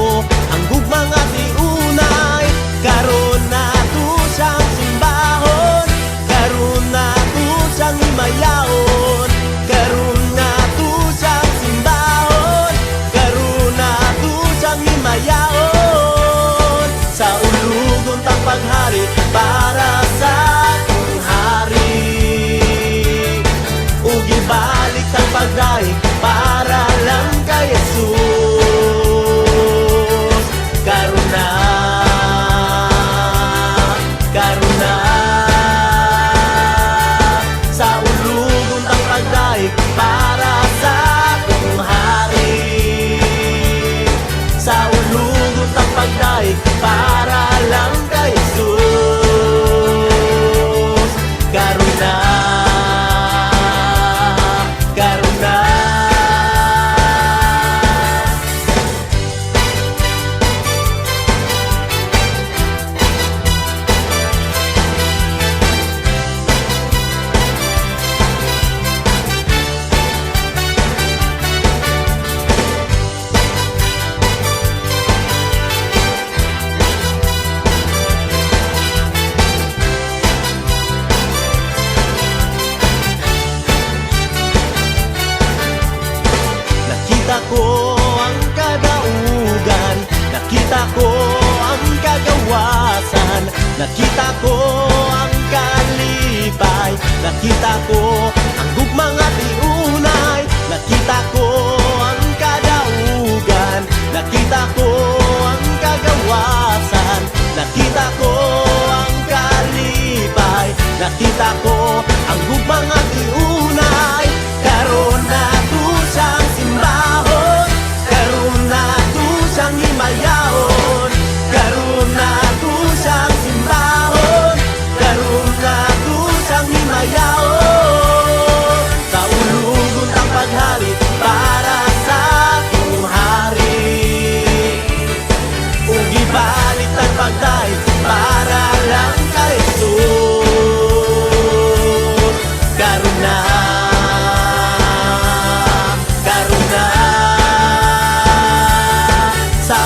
ko ang gugmang at iunay. Karon na to siyang simbahon, karon na to siyang himayaon. Karon na to siyang simbahon, karon na to siyang himayaon. Sa ulugon tang paghari para sa akong hari, ug ibalik tang pagdaig para lang kay Jesus. Karon na, karon na, sa ulugon tang pagdaig para sa akong hari, sa ulugon tang pagdaig para lang kay Jesus. Karon na, karon na. Nakita ko ang kadaugan, nakita ko ang kagawasan, nakita ko ang kalipay, nakita ko ang gugmang at iunay, nakita ko ang kadaugan, nakita ko ang kagawasan, nakita ko ang kalipay, nakita ko ang gugmang at iunay. Karon na to siyang simbahon, karon na to siyang himayaon. Karon na to siyang simbahon, karon na to siyang himayaon. Sa ulugon tang paghari para sa akong hari, ug ibalik tang pagdaig para lang kay Jesus. Karon na, karon na, sa